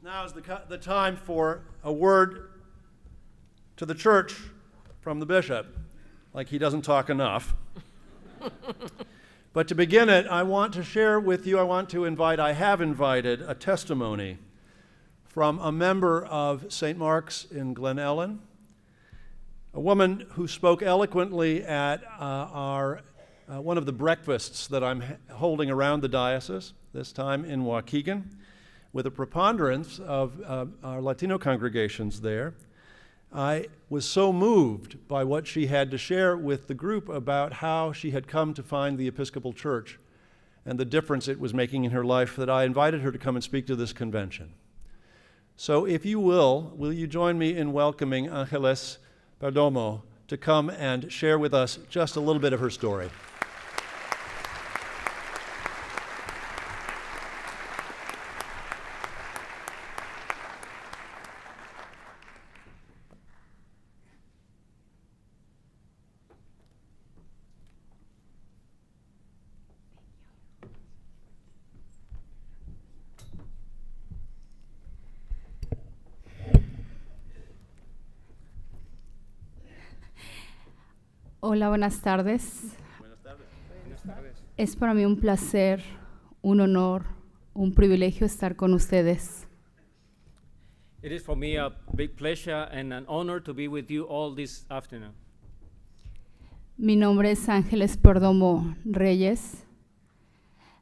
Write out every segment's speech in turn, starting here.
Now is the time for a word to the church from the bishop, like he doesn't talk enough. But to begin it, I want to share with you, I have invited a testimony from a member of St. Mark's in Glen Ellen, a woman who spoke eloquently at one of the breakfasts that I'm holding around the diocese, this time in Waukegan, with a preponderance of our Latino congregations there. I was so moved by what she had to share with the group about how she had come to find the Episcopal Church and the difference it was making in her life that I invited her to come and speak to this convention. So if you will you join me in welcoming Ángeles Perdomo to come and share with us just a little bit of her story. Hola, buenas tardes. Buenas tardes. Buenas tardes. Es para mí un placer, un honor, un privilegio estar con ustedes. It is for me a big pleasure and an honor to be with you all this afternoon. Mi nombre es Ángeles Perdomo Reyes.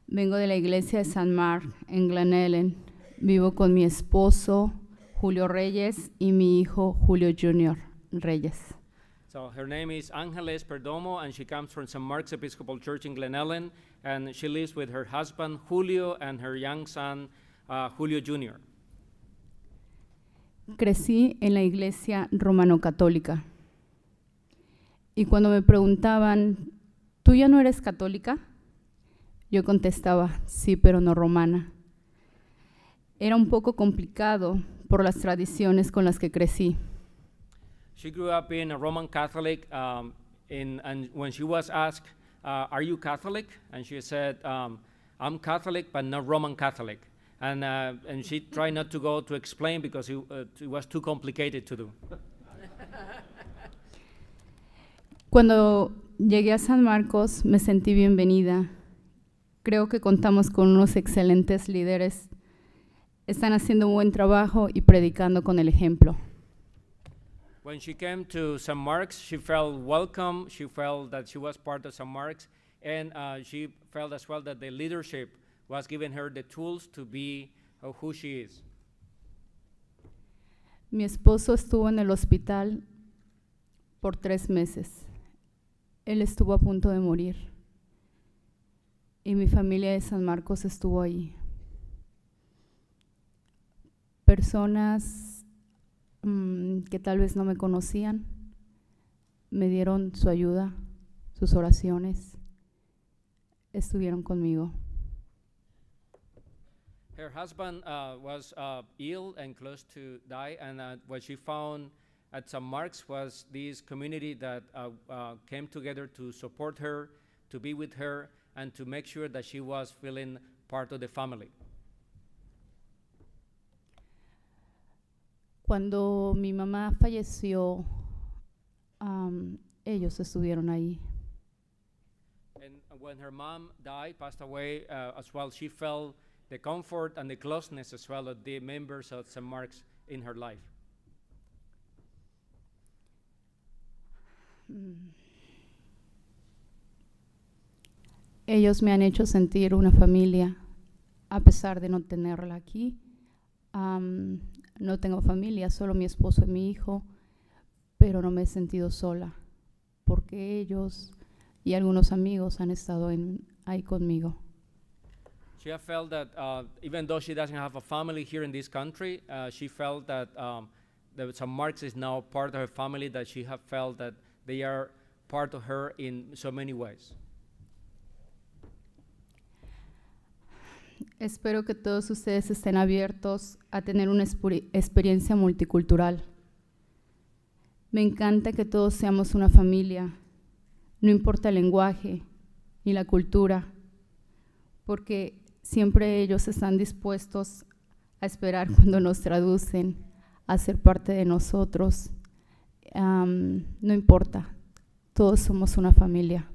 Vengo de la iglesia de San Mark en Glen Ellen. Vivo con mi esposo, Julio Reyes, y mi hijo, Julio Jr. Reyes. So her name is Ángeles Perdomo, and she comes from St. Mark's Episcopal Church in Glen Ellen, and she lives with her husband, Julio, and her young son, Julio Jr. Crecí en la iglesia romano-católica. Y cuando me preguntaban, ¿tú ya no eres católica? Yo contestaba, sí, pero no romana. Era un poco complicado por las tradiciones con las que crecí. She grew up being a Roman Catholic, and when she was asked, are you Catholic? And she said, I'm Catholic, but not Roman Catholic. And she tried not to go to explain because it was too complicated to do. Cuando llegué a San Marcos me sentí bienvenida. Creo que contamos con unos excelentes líderes. Están haciendo un buen trabajo y predicando con el ejemplo. When she came to St. Mark's, she felt welcome. She felt that she was part of St. Mark's, and she felt as well that the leadership was giving her the tools to be who she is. Mi esposo estuvo en el hospital por 3 meses. Él estuvo a punto de morir. Y mi familia de San Marcos estuvo ahí. Personas que tal vez no me conocían, me dieron su ayuda, sus oraciones, estuvieron conmigo. Her husband was ill and close to die, and what she found at St. Mark's was this community that came together to support her, to be with her, and to make sure that she was feeling part of the family. Cuando mi mamá falleció, ellos estuvieron ahí. And when her mom died, passed away as well, she felt the comfort and the closeness as well of the members of St. Mark's in her life. Ellos me han hecho sentir una familia, a pesar de no tenerla aquí. No tengo familia, solo mi esposo y mi hijo, pero no me he sentido sola, porque ellos y algunos amigos han estado ahí conmigo. She has felt that even though she doesn't have a family here in this country, she felt that St. Mark's is now part of her family, that she has felt that they are part of her in so many ways. Espero que todos ustedes estén abiertos a tener una experiencia multicultural. Me encanta que todos seamos una familia, no importa el lenguaje ni la cultura, porque siempre ellos están dispuestos a esperar cuando nos traducen, a ser parte de nosotros. No importa, todos somos una familia.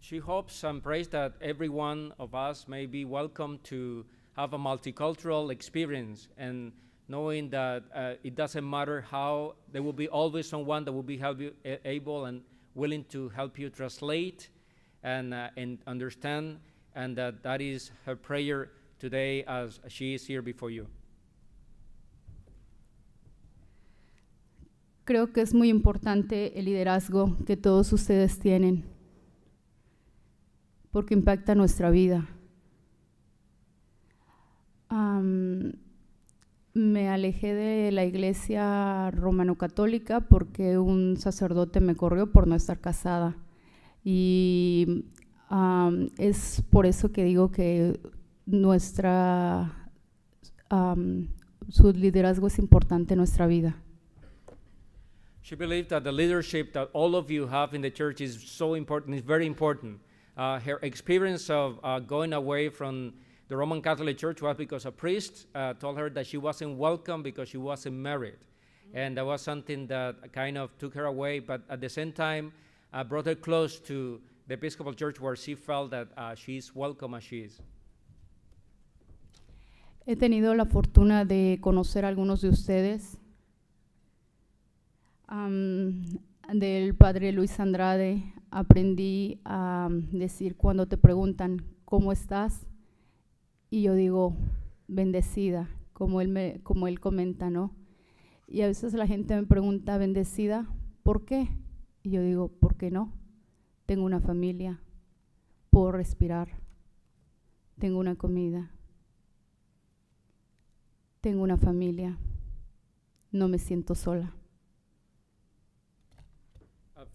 She hopes and prays that every one of us may be welcome to have a multicultural experience, and knowing that it doesn't matter how, there will be always someone that will be able and willing to help you translate and understand, and that is her prayer today as she is here before you. Creo que es muy importante el liderazgo que todos ustedes tienen, porque impacta nuestra vida. Me alejé de la iglesia romano-católica porque un sacerdote me corrió por no estar casada. Y es por eso que digo que su liderazgo es importante en nuestra vida. She believed that the leadership that all of you have in the church is so important, is very important. Her experience of going away from the Roman Catholic Church was because a priest told her that she wasn't welcome because she wasn't married. And that was something that kind of took her away, but at the same time brought her close to the Episcopal Church, where she felt that she's welcome as she is. He tenido la fortuna de conocer a algunos de ustedes, del padre Luis Andrade. Aprendí a decir cuando te preguntan ¿cómo estás? Y yo digo bendecida, como él comenta, ¿no? Y a veces la gente me pregunta, ¿bendecida? ¿Por qué? Y yo digo, ¿por qué no? Tengo una familia, puedo respirar, tengo una comida, tengo una familia, no me siento sola.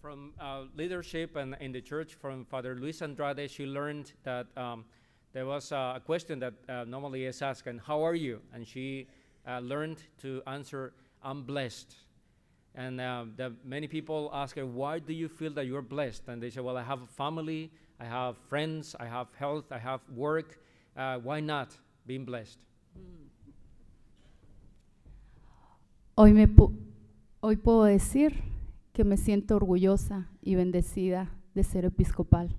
From leadership and in the church, from Father Luis Andrade, she learned that there was a question that normally is asked, and how are you? And she learned to answer, I'm blessed. And many people ask her, why do you feel that you're blessed? And they say, well, I have a family, I have friends, I have health, I have work. Why not being blessed? Hoy puedo decir que me siento orgullosa y bendecida de ser episcopal.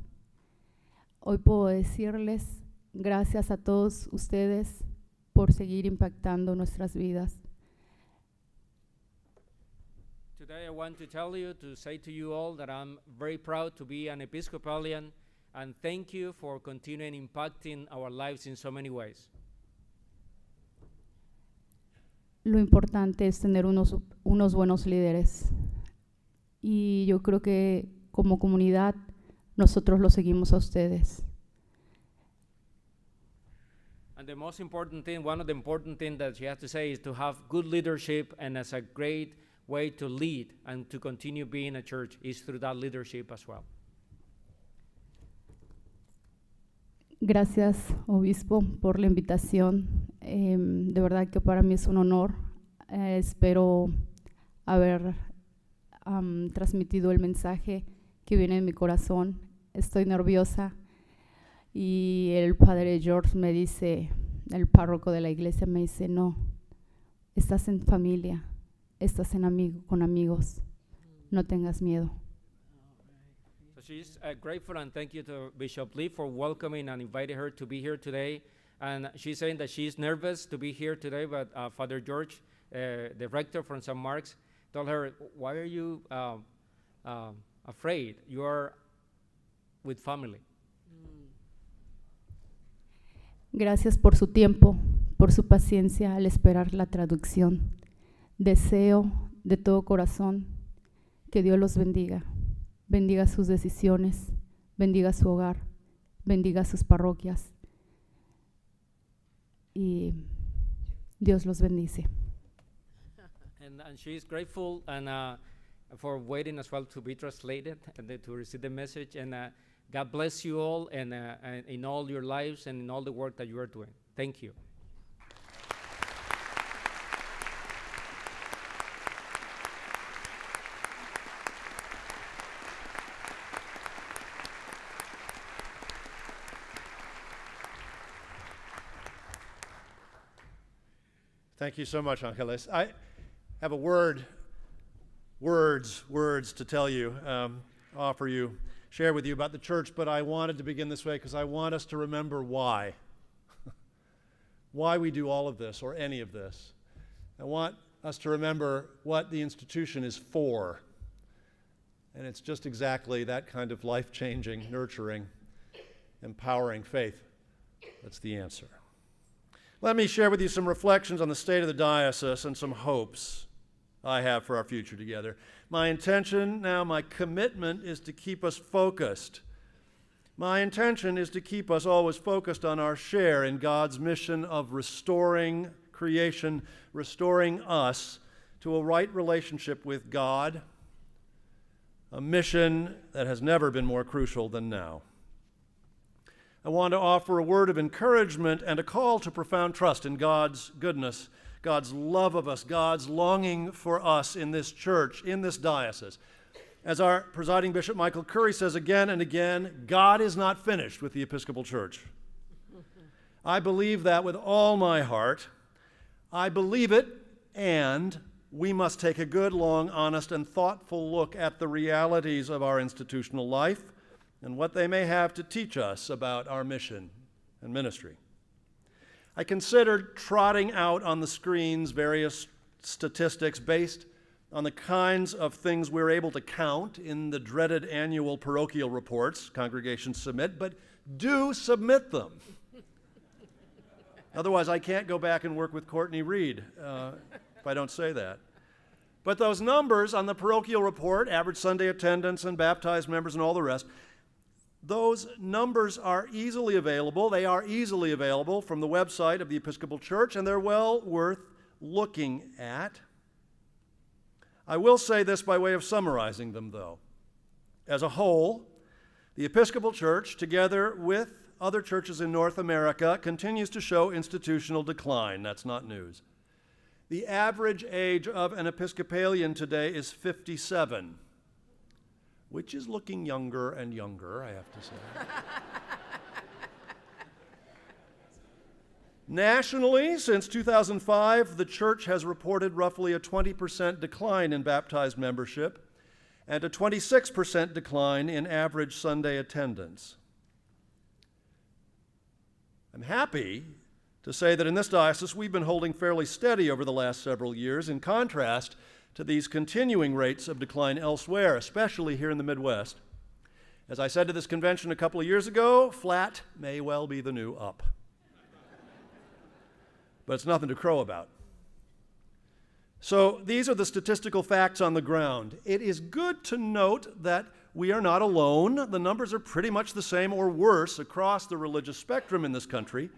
Hoy puedo decirles gracias a todos ustedes por seguir impactando nuestras vidas. Today I want to tell you, to say to you all that I'm very proud to be an Episcopalian, and thank you for continuing impacting our lives in so many ways. Lo importante es tener unos buenos líderes. Y yo creo que como comunidad nosotros los seguimos a ustedes. And the most important thing, one of the important things that she has to say is to have good leadership, and as a great way to lead and to continue being a church is through that leadership as well. Gracias, obispo, por la invitación. De verdad que para mí es un honor. Espero haber transmitido el mensaje que viene en mi corazón. Estoy nerviosa y el padre George me dice, el párroco de la iglesia me dice, no, estás en familia, estás con amigos, no tengas miedo. So she's grateful, and thank you to Bishop Lee for welcoming and inviting her to be here today. And she's saying that she's nervous to be here today, but Father George, the rector from St. Mark's, told her, why are you afraid? You are with family. Gracias por su tiempo, por su paciencia al esperar la traducción. Deseo de todo corazón que Dios los bendiga, bendiga sus decisiones, bendiga su hogar, bendiga sus parroquias y Dios los bendice. And she's grateful and for waiting as well to be translated and to receive the message. And God bless you all and in all your lives and in all the work that you are doing. Thank you. Thank you so much, Angeles. I have a words to tell you, offer you, share with you about the church, but I wanted to begin this way because I want us to remember why. Why we do all of this or any of this. I want us to remember what the institution is for. And it's just exactly that kind of life-changing, nurturing, empowering faith. That's the answer. Let me share with you some reflections on the state of the diocese and some hopes I have for our future together. My intention now, my commitment is to keep us focused. My intention is to keep us always focused on our share in God's mission of restoring creation, restoring us to a right relationship with God, a mission that has never been more crucial than now. I want to offer a word of encouragement and a call to profound trust in God's goodness, God's love of us, God's longing for us in this church, in this diocese. As our presiding Bishop Michael Curry says again and again, God is not finished with the Episcopal Church. I believe that with all my heart. I believe it, and we must take a good, long, honest, and thoughtful look at the realities of our institutional life and what they may have to teach us about our mission and ministry. I considered trotting out on the screens various statistics based on the kinds of things we're able to count in the dreaded annual parochial reports congregations submit, but do submit them. Otherwise, I can't go back and work with Courtney Reed if I don't say that. But those numbers on the parochial report, average Sunday attendance and baptized members and all the rest, those numbers are easily available. They are easily available from the website of the Episcopal Church, and they're well worth looking at. I will say this by way of summarizing them, though. As a whole, the Episcopal Church, together with other churches in North America, continues to show institutional decline. That's not news. The average age of an Episcopalian today is 57. Which is looking younger and younger, I have to say. Nationally, since 2005, the church has reported roughly a 20% decline in baptized membership and a 26% decline in average Sunday attendance. I'm happy to say that in this diocese, we've been holding fairly steady over the last several years, in contrast to these continuing rates of decline elsewhere, especially here in the Midwest. As I said to this convention a couple of years ago, flat may well be the new up. But it's nothing to crow about. So these are the statistical facts on the ground. It is good to note that we are not alone. The numbers are pretty much the same or worse across the religious spectrum in this country.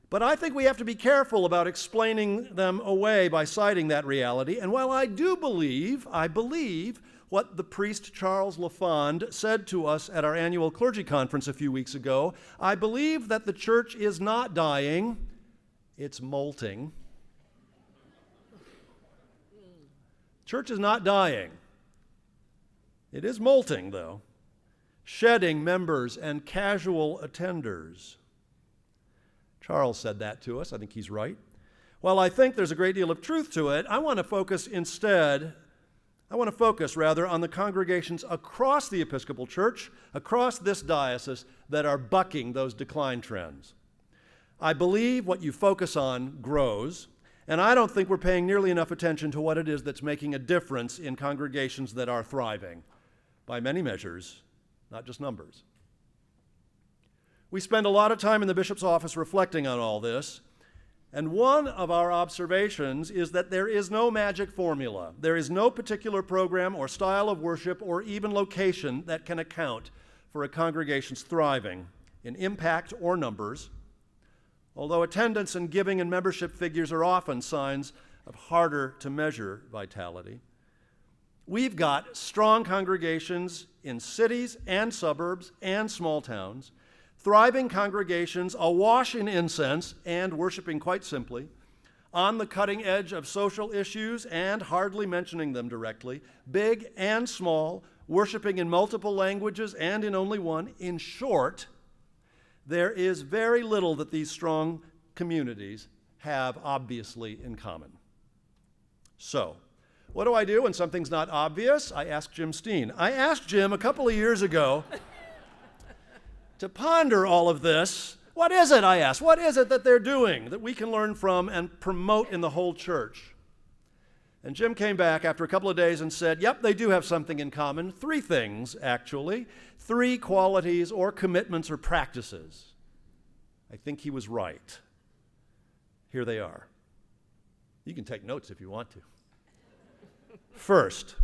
But I think we have to be careful about explaining them away by citing that reality. And while I believe what the priest Charles LaFond said to us at our annual clergy conference a few weeks ago, I believe that the church is not dying, it's molting. Church is not dying. It is molting, though, shedding members and casual attenders. Charles said that to us. I think he's right. While I think there's a great deal of truth to it, I want to focus rather on the congregations across the Episcopal Church, across this diocese, that are bucking those decline trends. I believe what you focus on grows, and I don't think we're paying nearly enough attention to what it is that's making a difference in congregations that are thriving, by many measures, not just numbers. We spend a lot of time in the bishop's office reflecting on all this, and one of our observations is that there is no magic formula. There is no particular program or style of worship or even location that can account for a congregation's thriving in impact or numbers, although attendance and giving and membership figures are often signs of harder to measure vitality. We've got strong congregations in cities and suburbs and small towns, thriving congregations awash in incense and worshiping quite simply, on the cutting edge of social issues and hardly mentioning them directly, big and small, worshiping in multiple languages and in only one. In short, there is very little that these strong communities have obviously in common. So, what do I do when something's not obvious? I ask Jim Steen. I asked Jim a couple of years ago to ponder all of this. What is it, I asked? What is it that they're doing that we can learn from and promote in the whole church? And Jim came back after a couple of days and said, yep, they do have something in common. 3 things, actually. 3 qualities or commitments or practices. I think he was right. Here they are. You can take notes if you want to. First,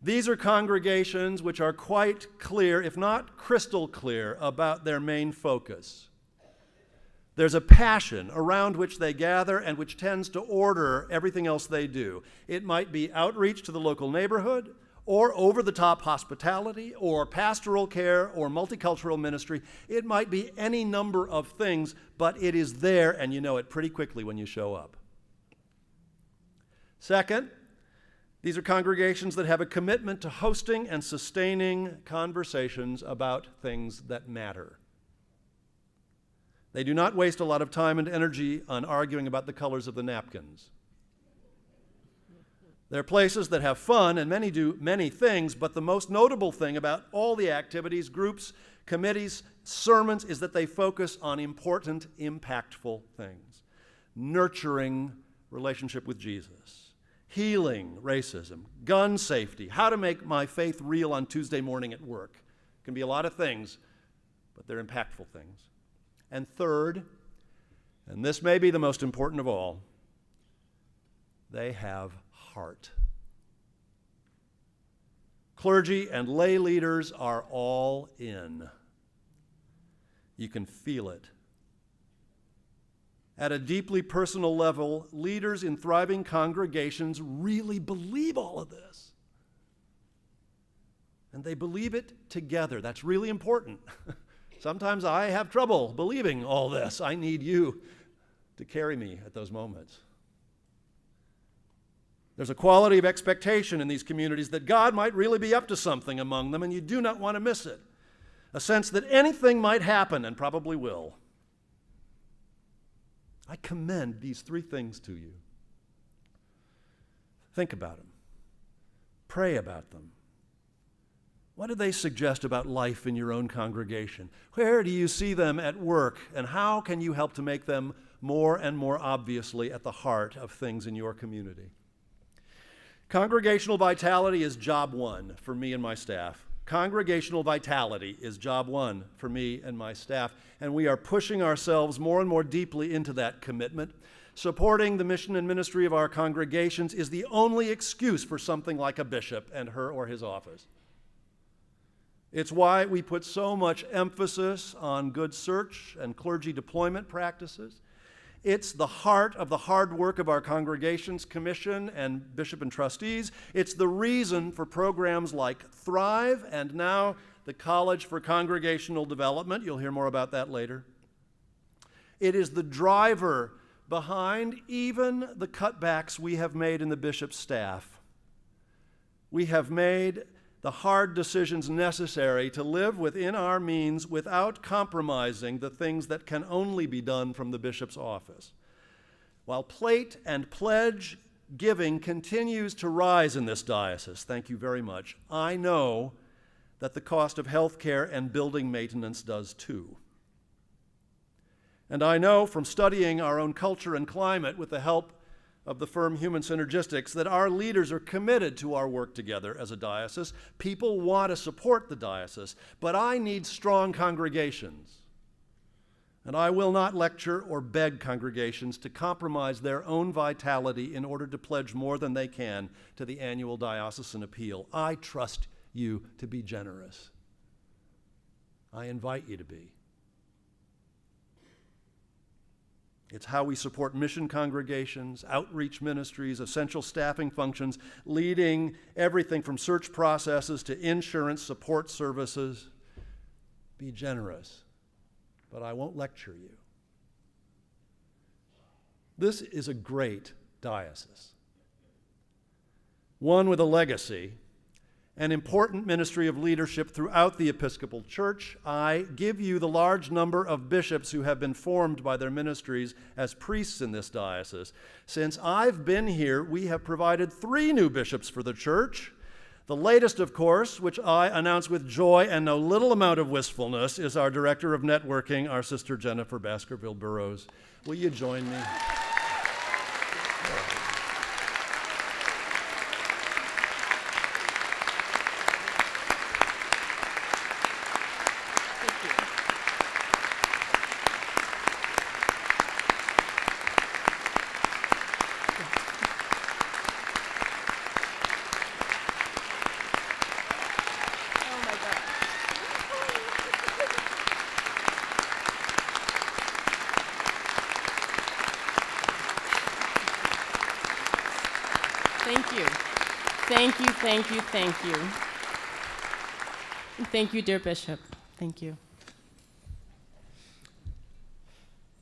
these are congregations which are quite clear, if not crystal clear, about their main focus. There's a passion around which they gather and which tends to order everything else they do. It might be outreach to the local neighborhood, or over-the-top hospitality, or pastoral care, or multicultural ministry. It might be any number of things, but it is there, and you know it pretty quickly when you show up. Second, these are congregations that have a commitment to hosting and sustaining conversations about things that matter. They do not waste a lot of time and energy on arguing about the colors of the napkins. They're places that have fun, and many do many things, but the most notable thing about all the activities, groups, committees, sermons, is that they focus on important, impactful things. Nurturing relationship with Jesus, healing racism, gun safety, how to make my faith real on Tuesday morning at work. It can be a lot of things, but they're impactful things. And third, and this may be the most important of all, they have heart. Clergy and lay leaders are all in. You can feel it. At a deeply personal level, leaders in thriving congregations really believe all of this. And they believe it together. That's really important. Sometimes I have trouble believing all this. I need you to carry me at those moments. There's a quality of expectation in these communities that God might really be up to something among them, and you do not want to miss it. A sense that anything might happen, and probably will. I commend these 3 things to you. Think about them. Pray about them. What do they suggest about life in your own congregation? Where do you see them at work, and how can you help to make them more and more obviously at the heart of things in your community? Congregational vitality is job 1 for me and my staff. Congregational vitality is job 1 for me and my staff, and we are pushing ourselves more and more deeply into that commitment. Supporting the mission and ministry of our congregations is the only excuse for something like a bishop and her or his office. It's why we put so much emphasis on good search and clergy deployment practices. It's the heart of the hard work of our congregations, commission, and bishop and trustees. It's the reason for programs like Thrive and now the College for Congregational Development. You'll hear more about that later. It is the driver behind even the cutbacks we have made in the bishop's staff. We have made the hard decisions necessary to live within our means without compromising the things that can only be done from the bishop's office. While plate and pledge giving continues to rise in this diocese, thank you very much, I know that the cost of health care and building maintenance does too. And I know from studying our own culture and climate with the help of the firm Human Synergistics that our leaders are committed to our work together as a diocese. People want to support the diocese, but I need strong congregations. And I will not lecture or beg congregations to compromise their own vitality in order to pledge more than they can to the annual diocesan appeal. I trust you to be generous. I invite you to be. It's how we support mission congregations, outreach ministries, essential staffing functions, leading everything from search processes to insurance support services. Be generous, but I won't lecture you. This is a great diocese, one with a legacy, an important ministry of leadership throughout the Episcopal Church, I give you the large number of bishops who have been formed by their ministries as priests in this diocese. Since I've been here, we have provided 3 new bishops for the church. The latest, of course, which I announce with joy and no little amount of wistfulness, is our Director of Networking, our Sister Jennifer Baskerville-Burrows. Will you join me? Thank you. Thank you, thank you, thank you. Thank you, dear Bishop. Thank you.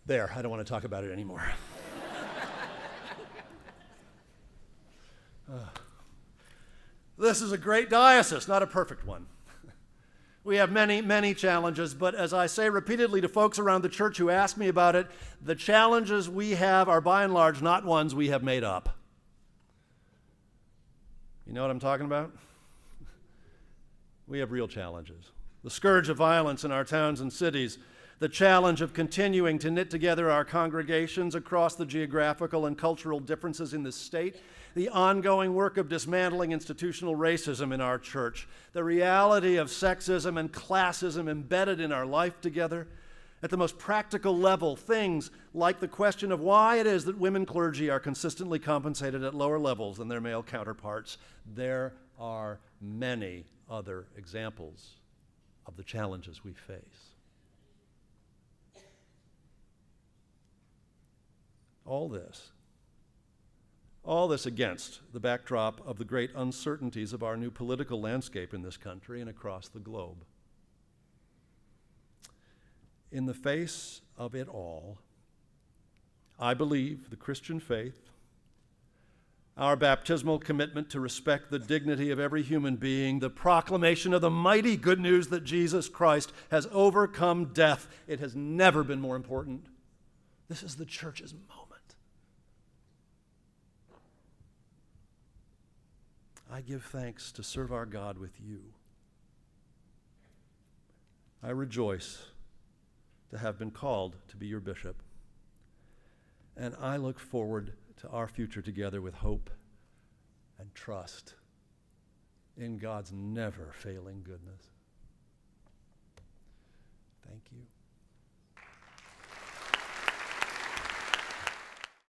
There, I don't want to talk about it anymore. This is a great diocese, not a perfect one. We have many, many challenges, but as I say repeatedly to folks around the church who ask me about it, the challenges we have are by and large not ones we have made up. You know what I'm talking about? We have real challenges. The scourge of violence in our towns and cities, the challenge of continuing to knit together our congregations across the geographical and cultural differences in this state, the ongoing work of dismantling institutional racism in our church, the reality of sexism and classism embedded in our life together. At the most practical level, things like the question of why it is that women clergy are consistently compensated at lower levels than their male counterparts. There are many other examples of the challenges we face. All this against the backdrop of the great uncertainties of our new political landscape in this country and across the globe. In the face of it all, I believe the Christian faith, our baptismal commitment to respect the dignity of every human being, the proclamation of the mighty good news that Jesus Christ has overcome death, it has never been more important. This is the church's moment. I give thanks to serve our God with you. I rejoice to have been called to be your bishop. And I look forward to our future together with hope and trust in God's never-failing goodness. Thank you.